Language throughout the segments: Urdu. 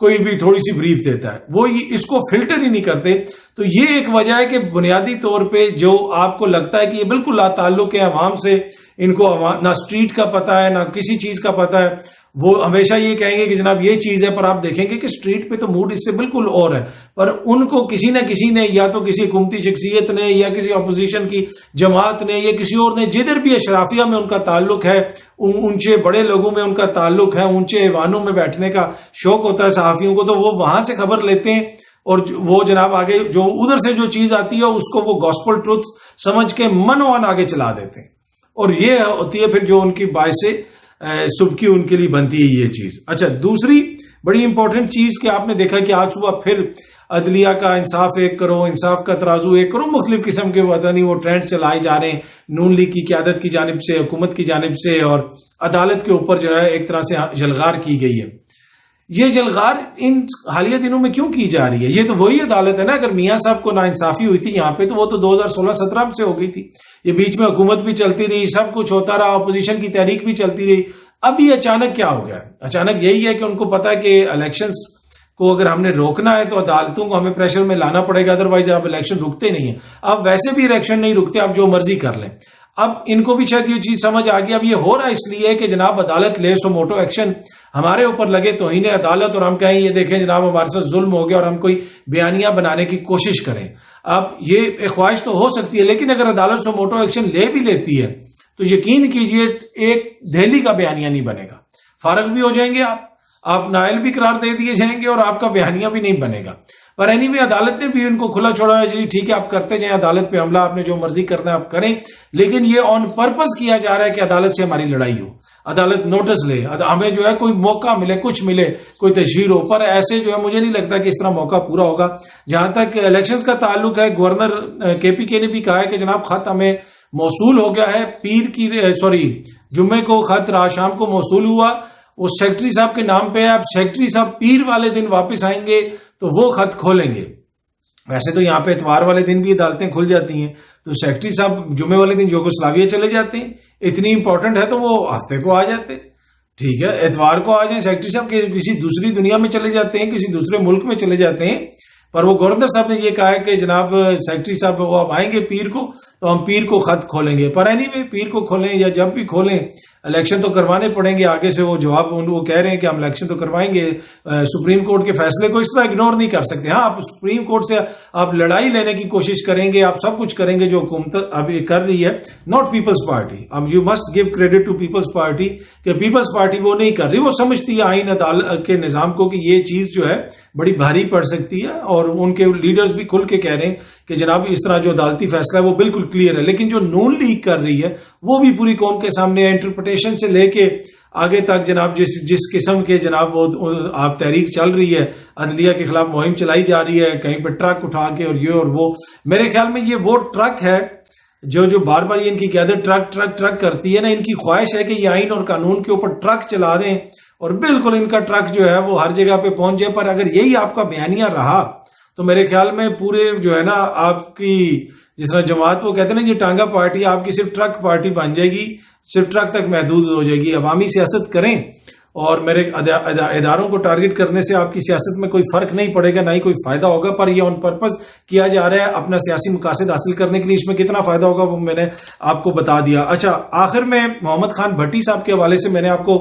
کوئی بھی تھوڑی سی بریف دیتا ہے، وہ اس کو فلٹر ہی نہیں کرتے. تو یہ ایک وجہ ہے کہ بنیادی طور پہ جو آپ کو لگتا ہے کہ یہ بالکل لا تعلق ہے عوام سے، ان کو نہ اسٹریٹ کا پتا ہے نہ کسی چیز کا پتا ہے، وہ ہمیشہ یہ کہیں گے کہ جناب یہ چیز ہے، پر آپ دیکھیں گے کہ اسٹریٹ پہ تو موڈ اس سے بالکل اور ہے. پر ان کو کسی نہ کسی نے، یا تو کسی حکومتی شخصیت نے یا کسی اپوزیشن کی جماعت نے یا کسی اور نے، جدھر بھی اشرافیہ میں ان کا تعلق ہے، اونچے بڑے لوگوں میں ان کا تعلق ہے، اونچے ایوانوں میں بیٹھنے کا شوق ہوتا ہے صحافیوں کو، تو وہ وہاں سے خبر لیتے ہیں اور وہ جناب آگے جو ادھر سے جو چیز آتی ہے اس کو وہ گاسپل ٹروتھ سمجھ کے منوان آگے چلا دیتے ہیں. اور یہ ہوتی ہے پھر جو ان کی باعث سبکی ان کے لیے بنتی ہے یہ چیز. اچھا، دوسری بڑی امپورٹنٹ چیز کہ آپ نے دیکھا کہ آج صبح پھر عدلیہ کا انصاف ایک کرو، انصاف کا ترازو ایک کرو، مختلف قسم کے پتہ نہیں وہ ٹرینڈ چلائے جا رہے ہیں نون لیگ کی قیادت کی جانب سے، حکومت کی جانب سے، اور عدالت کے اوپر جو ہے ایک طرح سے جلغار کی گئی ہے. یہ جلغار ان حالیہ دنوں میں کیوں کی جا رہی ہے؟ یہ تو وہی عدالت ہے نا، اگر میاں صاحب کو ناانصافی ہوئی تھی یہاں پہ تو وہ تو 2016-17 سے ہو گئی تھی. یہ بیچ میں حکومت بھی چلتی رہی، سب کچھ ہوتا رہا، اپوزیشن کی تحریک بھی چلتی رہی. اب یہ اچانک کیا ہو گیا؟ اچانک یہی ہے کہ ان کو پتا ہے کہ الیکشنز کو اگر ہم نے روکنا ہے تو عدالتوں کو ہمیں پریشر میں لانا پڑے گا، ادروائز اب الیکشن رکتے نہیں ہیں. اب ویسے بھی الیکشن نہیں رکتے، اب جو مرضی کر لیں. اب ان کو بھی شاید یہ چیز سمجھ آ گئی. اب یہ ہو رہا اس لیے کہ جناب عدالت لے سو موٹو ایکشن ہمارے اوپر لگے توہین عدالت، اور ہم کہیں یہ دیکھیں جناب ہمارے ساتھ ظلم ہو گیا اور ہم کوئی بیانیہ بنانے کی کوشش کریں. اب یہ ایک خواہش تو ہو سکتی ہے، لیکن اگر عدالت سو موٹو ایکشن لے بھی لیتی ہے تو یقین کیجئے ایک دہلی کا بیانیہ نہیں بنے گا. فارغ بھی ہو جائیں گے آپ نائل بھی قرار دے دیے جائیں گے اور آپ کا بیانیہ بھی نہیں بنے گا. پر اینی وے عدالت نے بھی ان کو کھلا چھوڑا ہے، جی ٹھیک ہے آپ کرتے جائیں، عدالت پہ حملہ، آپ نے جو مرضی کرنا ہے آپ کریں، لیکن یہ آن پرپز کیا جا رہا ہے کہ عدالت سے ہماری لڑائی ہو، عدالت نوٹس لے، ہمیں جو ہے کوئی موقع ملے، کچھ ملے، کوئی تشہیر ہو. پر ایسے جو ہے مجھے نہیں لگتا کہ اس طرح موقع پورا ہوگا. جہاں تک الیکشنز کا تعلق ہے، گورنر KPK نے بھی کہا ہے کہ جناب خط ہمیں موصول ہو گیا ہے، جمعے کو خط رات شام کو موصول ہوا، وہ سیکٹری صاحب کے نام پہ ہے. اب سیکٹری صاحب پیر والے دن واپس آئیں گے تو وہ خط کھولیں گے. ویسے تو یہاں پہ اتوار والے دن بھی عدالتیں کھل جاتی ہیں، تو سیکٹری صاحب جمعے والے دن یوگوسلاویہ چلے جاتے ہیں، اتنی امپورٹنٹ ہے تو وہ ہفتے کو آ جاتے. ٹھیک ہے، اتوار کو آ جائیں. سیکٹری صاحب کسی دوسری دنیا میں چلے جاتے ہیں، کسی دوسرے ملک میں چلے جاتے ہیں. پر وہ گورنر صاحب نے یہ کہا ہے کہ جناب سیکٹری صاحب وہ اب آئیں گے پیر کو تو ہم پیر کو خط کھولیں گے. پر اینی وے پیر کو کھولیں یا جب بھی کھولیں الیکشن تو کروانے پڑیں گے. آگے سے وہ جواب وہ کہہ رہے ہیں کہ ہم الیکشن تو کروائیں گے، سپریم کورٹ کے فیصلے کو اس طرح اگنور نہیں کر سکتے. ہاں، آپ سپریم کورٹ سے آپ لڑائی لینے کی کوشش کریں گے، آپ سب کچھ کریں گے جو حکومت اب کر رہی ہے، ناٹ پیپلز پارٹی. اب you must give credit to Peoples Party کہ پیپلز پارٹی وہ نہیں کر رہی، وہ سمجھتی ہے آئین عدالت کے نظام کو کہ یہ چیز جو ہے بڑی بھاری پڑ سکتی ہے، اور ان کے لیڈرز بھی کھل کے کہہ رہے ہیں کہ جناب اس طرح جو عدالتی فیصلہ ہے وہ بالکل کلیئر ہے. لیکن جو نون لیگ کر رہی ہے وہ بھی پوری قوم کے سامنے انٹرپریٹیشن سے لے کے آگے تک جناب جس قسم کے جناب وہ آپ تحریک چل رہی ہے، عدلیہ کے خلاف مہم چلائی جا رہی ہے، کہیں پہ ٹرک اٹھا کے اور یہ اور وہ. میرے خیال میں یہ وہ ٹرک ہے جو بار بار یہ ان کی قیادت ٹرک کرتی ہے نا. ان کی خواہش ہے کہ یہ آئین اور قانون کے اوپر ٹرک چلا دیں اور بالکل ان کا ٹرک جو ہے وہ ہر جگہ پہ پہنچ جائے. پر اگر یہی آپ کا بیانیہ رہا تو میرے خیال میں پورے جو ہے نا آپ کی جس طرح جماعت وہ کہتے ہیں نا یہ ٹانگا پارٹی آپ کی صرف ٹرک پارٹی بن جائے گی، صرف ٹرک تک محدود ہو جائے گی. عوامی سیاست کریں اور میرے اداروں کو ٹارگٹ کرنے سے آپ کی سیاست میں کوئی فرق نہیں پڑے گا، نہ ہی کوئی فائدہ ہوگا. پر یہ آن پرپز کیا جا رہا ہے اپنا سیاسی مقاصد حاصل کرنے کے لیے. اس میں کتنا فائدہ ہوگا وہ میں نے آپ کو بتا دیا. اچھا، آخر میں محمد خان بھٹی صاحب کے حوالے سے میں نے آپ کو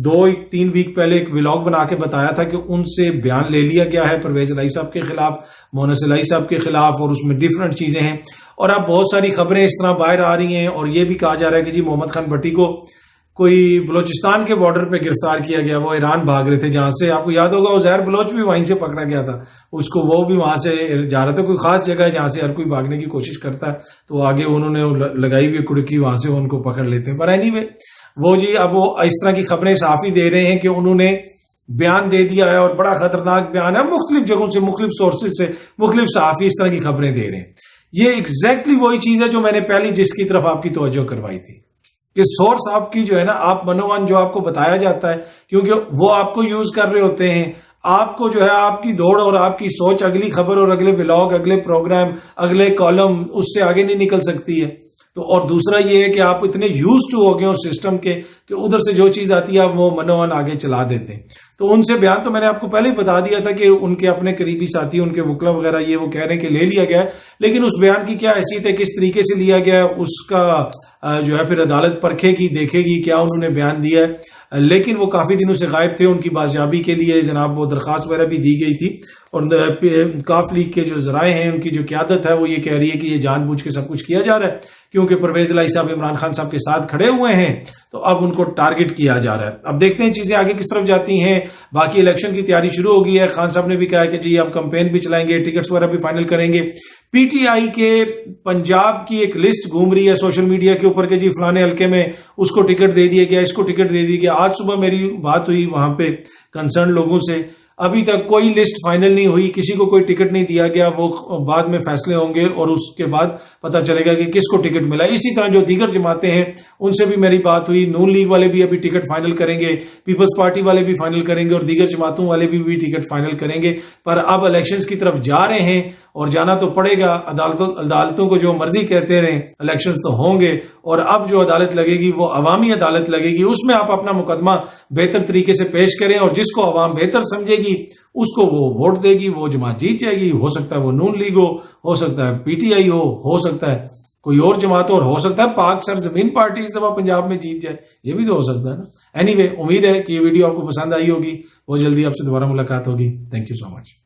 2-3 ویک پہلے ایک ولاگ بنا کے بتایا تھا کہ ان سے بیان لے لیا گیا ہے پرویز الہی صاحب کے خلاف، مونس الہی صاحب کے خلاف، اور اس میں ڈیفرنٹ چیزیں ہیں. اور اب بہت ساری خبریں اس طرح باہر آ رہی ہیں، اور یہ بھی کہا جا رہا ہے کہ جی محمد خان بھٹی کو کوئی بلوچستان کے بارڈر پہ گرفتار کیا گیا، وہ ایران بھاگ رہے تھے، جہاں سے آپ کو یاد ہوگا وہ زہر بلوچ بھی وہیں سے پکڑا گیا تھا، اس کو وہ بھی وہاں سے جا رہا تھا. کوئی خاص جگہ ہے جہاں سے ہر کوئی بھاگنے کی کوشش کرتا ہے تو آگے انہوں نے لگائی ہوئی کڑکی وہاں سے ان کو پکڑ لیتے ہیں. پر اینی وے وہ جی اب وہ اس طرح کی خبریں صحافی دے رہے ہیں کہ انہوں نے بیان دے دیا ہے اور بڑا خطرناک بیان ہے، مختلف جگہوں سے مختلف سورسز سے مختلف صحافی اس طرح کی خبریں دے رہے ہیں. یہ ایگزیکٹلی وہی چیز ہے جو میں نے پہلی جس کی طرف آپ کی توجہ کروائی تھی کہ سورس آپ کی جو ہے نا آپ منوان جو آپ کو بتایا جاتا ہے، کیونکہ وہ آپ کو یوز کر رہے ہوتے ہیں، آپ کو جو ہے آپ کی دوڑ اور آپ کی سوچ اگلی خبر اور اگلے ولاگ، اگلے پروگرام، اگلے کالم اس سے آگے نہیں نکل سکتی ہے. تو اور دوسرا یہ ہے کہ آپ اتنے یوز ٹو ہو گئے اس سسٹم کے کہ ادھر سے جو چیز آتی ہے آپ وہ منوان آگے چلا دیتے ہیں. تو ان سے بیان تو میں نے آپ کو پہلے ہی بتا دیا تھا کہ ان کے اپنے قریبی ساتھی، ان کے وکلا وغیرہ یہ وہ کہہ رہے ہیں کہ لے لیا گیا ہے، لیکن اس بیان کی کیا حیثیت ہے، کس طریقے سے لیا گیا ہے، اس کا جو ہے پھر عدالت پرکھے گی، دیکھے گی کیا انہوں نے بیان دیا ہے. لیکن وہ کافی دنوں سے غائب تھے، ان کی بازیابی کے لیے جناب وہ درخواست وغیرہ بھی دی گئی تھی. اور کاف لیگ کے جو ذرائع ہیں، ان کی جو قیادت ہے وہ یہ کہہ رہی ہے کہ یہ جان بوجھ کے سب کچھ کیا جا رہا ہے، کیونکہ پرویز الہی صاحب عمران خان صاحب کے ساتھ کھڑے ہوئے ہیں تو اب ان کو ٹارگٹ کیا جا رہا ہے. اب دیکھتے ہیں چیزیں آگے کس طرف جاتی ہیں. باقی الیکشن کی تیاری شروع ہو گئی ہے. خان صاحب نے بھی کہا کہ جی اب کمپین بھی چلائیں گے، ٹکٹس وغیرہ بھی فائنل کریں گے. پی ٹی آئی کے پنجاب کی ایک لسٹ گھوم رہی ہے سوشل میڈیا کے اوپر کہ جی فلانے حلقے میں اس کو ٹکٹ دے دیا گیا، اس کو ٹکٹ دے دیا گیا. آج صبح میری بات ہوئی وہاں پہ کنسرن لوگوں سے، ابھی تک کوئی لسٹ فائنل نہیں ہوئی، کسی کو کوئی ٹکٹ نہیں دیا گیا. وہ بعد میں فیصلے ہوں گے اور اس کے بعد پتہ چلے گا کہ کس کو ٹکٹ ملا. اسی طرح جو دیگر جماعتیں ہیں ان سے بھی میری بات ہوئی. نون لیگ والے بھی ابھی ٹکٹ فائنل کریں گے، پیپلز پارٹی والے بھی فائنل کریں گے اور دیگر جماعتوں والے بھی ٹکٹ فائنل کریں گے. پر اب الیکشنز کی طرف جا رہے ہیں اور جانا تو پڑے گا. عدالتوں کو جو مرضی کہتے رہیں، الیکشنز تو ہوں گے اور اب جو عدالت لگے گی وہ عوامی عدالت لگے گی. اس میں آپ اپنا مقدمہ بہتر طریقے سے پیش کریں اور جس کو عوام بہتر سمجھے گی اس کو وہ ووٹ دے گی، وہ جماعت جیت جائے گی. ہو سکتا ہے وہ نون لیگ ہو سکتا ہے پی ٹی آئی ہو سکتا ہے کوئی اور جماعت ہو سکتا ہے پاک سرزمین پارٹی اس دفعہ پنجاب میں جیت جائے، یہ بھی تو ہو سکتا ہے نا. اینی وے، امید ہے کہ یہ ویڈیو آپ کو پسند آئی ہوگی. بہت جلدی آپ سے دوبارہ ملاقات ہوگی. Thank you so much.